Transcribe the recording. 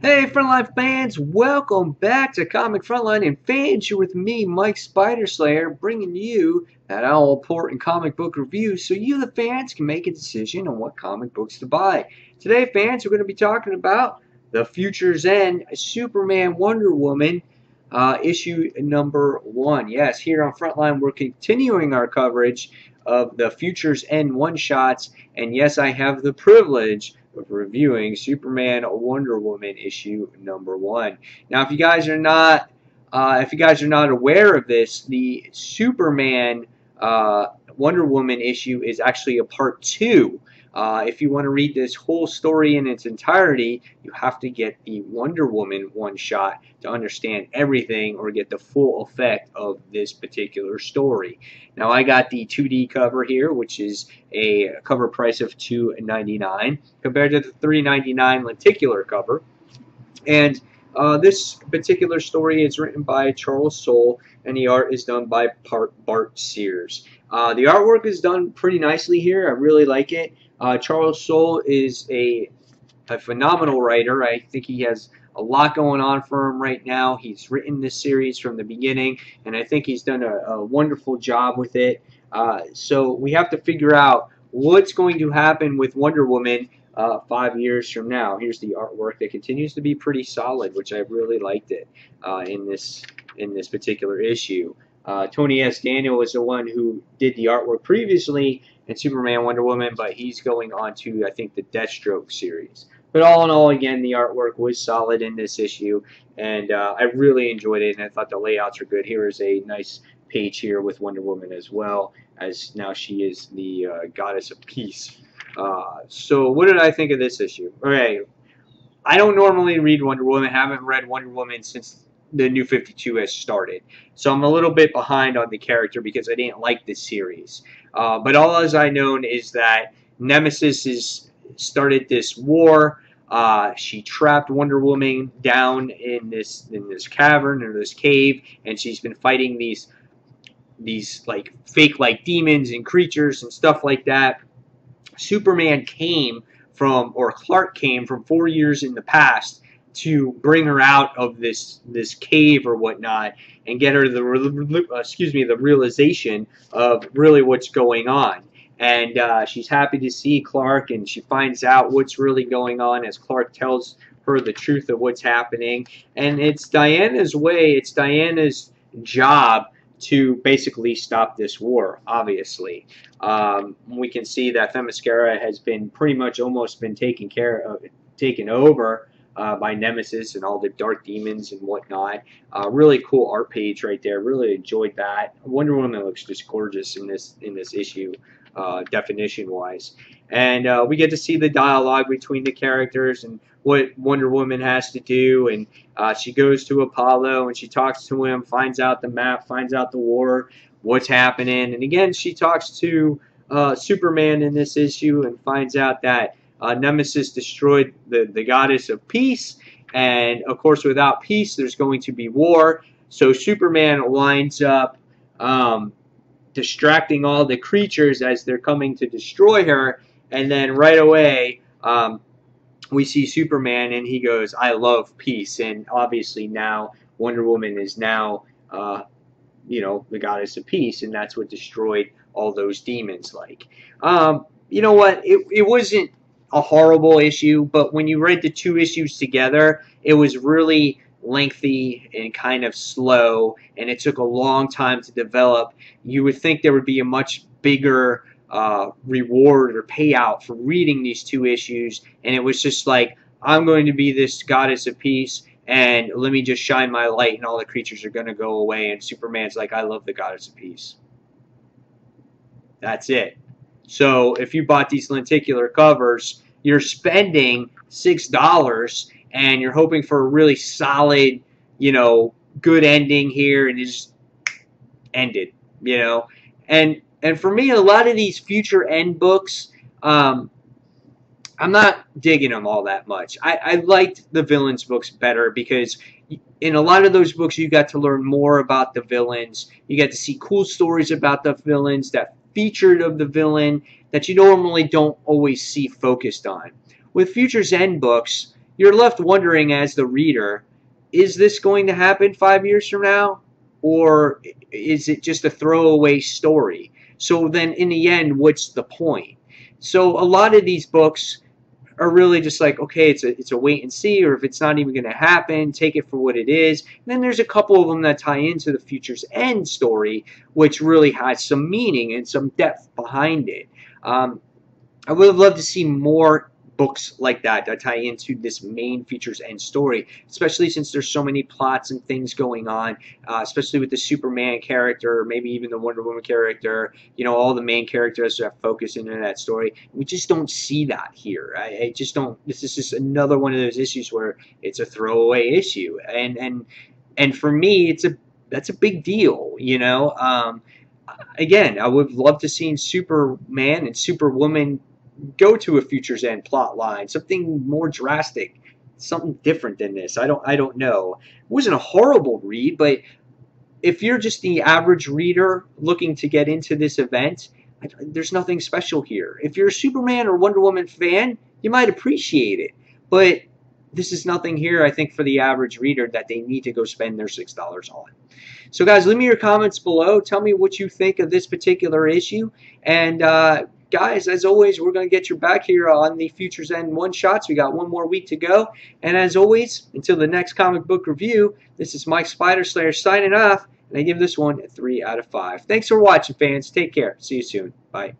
Hey, Frontline fans, welcome back to Comic Frontline and fans. You're with me, Mike Spider Slayer, bringing you that all-important comic book review so you, the fans, can make a decision on what comic books to buy. Today, fans, we're going to be talking about The Future's End, Superman Wonder Woman, issue number 1. Yes, here on Frontline, we're continuing our coverage of The Future's End one-shots, and yes, I have the privilege of reviewing Superman Wonder Woman issue number 1. Now, if you guys are not aware of this, the Superman Wonder Woman issue is actually a part 2. If you want to read this whole story in its entirety, you have to get the Wonder Woman one-shot to understand everything or get the full effect of this particular story. Now, I got the 2D cover here, which is a cover price of $2.99 compared to the $3.99 lenticular cover. And this particular story is written by Charles Soule, and the art is done by Bart Sears. The artwork is done pretty nicely here. I really like it. Charles Soule is a phenomenal writer. I think he has a lot going on for him right now. He's written this series from the beginning, and I think he's done a wonderful job with it. So we have to figure out what's going to happen with Wonder Woman 5 years from now. Here's the artwork that continues to be pretty solid, which I really liked it in this particular issue. Tony S. Daniel was the one who did the artwork previously in Superman Wonder Woman, but he's going on to, I think, the Deathstroke series. But all in all, again, the artwork was solid in this issue, and I really enjoyed it, and I thought the layouts were good. Here is a nice page here with Wonder Woman as well, as now she is the goddess of peace. So what did I think of this issue? Okay, I don't normally read Wonder Woman. Haven't read Wonder Woman since the New 52 has started. So I'm a little bit behind on the character because I didn't like this series. But all as I known is that Nemesis has started this war. She trapped Wonder Woman down in this cavern or this cave, and she's been fighting these like fake like demons and creatures and stuff like that. Superman came from, or Clark came from 4 years in the past to bring her out of this cave or whatnot and get her the realization of really what's going on. And she's happy to see Clark, and she finds out what's really going on as Clark tells her the truth of what's happening. And it's Diana's way, it's Diana's job to basically stop this war, obviously. We can see that Themyscira has been pretty much almost been taken over by Nemesis and all the dark demons and whatnot. Really cool art page right there. Really enjoyed that. Wonder Woman looks just gorgeous in this issue, definition-wise. And we get to see the dialogue between the characters and what Wonder Woman has to do. And she goes to Apollo and she talks to him, finds out the map, finds out the war, what's happening. And again, she talks to Superman in this issue and finds out that Nemesis destroyed the goddess of peace, and of course without peace there's going to be war. So Superman winds up distracting all the creatures as they're coming to destroy her, and then right away we see Superman and he goes, "I love peace." And obviously now Wonder Woman is now you know, the goddess of peace, and that's what destroyed all those demons. Like you know what, it wasn't a horrible issue, but when you read the two issues together, it was really lengthy and kind of slow, and it took a long time to develop. You would think there would be a much bigger reward or payout for reading these two issues, and it was just like, I'm going to be this goddess of peace, and let me just shine my light, and all the creatures are going to go away, and Superman's like, I love the goddess of peace. That's it. So if you bought these lenticular covers, you're spending $6 and you're hoping for a really solid, you know, good ending here, and it just ended, you know. And for me, a lot of these future end books, I'm not digging them all that much. I liked the villains books better because in a lot of those books you got to learn more about the villains. You get to see cool stories about the villains that featured of the villain that you normally don't always see focused on. With Future's End books, you're left wondering as the reader, is this going to happen 5 years from now? Or is it just a throwaway story? So then in the end, what's the point? So a lot of these books are really just like, okay, it's a wait and see, or if it's not even going to happen, take it for what it is. And then there's a couple of them that tie into the Future's End story, which really has some meaning and some depth behind it. I would have loved to see more books like that tie into this main Future's End story, especially since there's so many plots and things going on, especially with the Superman character, maybe even the Wonder Woman character, you know, all the main characters that focus into that story. We just don't see that here. I just don't. This is just another one of those issues where it's a throwaway issue, and for me, that's a big deal, you know. Again, I would love to see Superman and Superwoman go to a Future's End plot line, something more drastic, something different than this. I don't know. It wasn't a horrible read, but if you're just the average reader looking to get into this event, there's nothing special here. If you're a Superman or Wonder Woman fan, you might appreciate it, but this is nothing here, I think, for the average reader that they need to go spend their $6 on. So guys, leave me your comments below. Tell me what you think of this particular issue. And guys, as always, we're going to get your back here on the Future's End one-shots. We got one more week to go. And as always, until the next comic book review, this is Mike Spider Slayer signing off. And I give this one a 3 out of 5. Thanks for watching, fans. Take care. See you soon. Bye.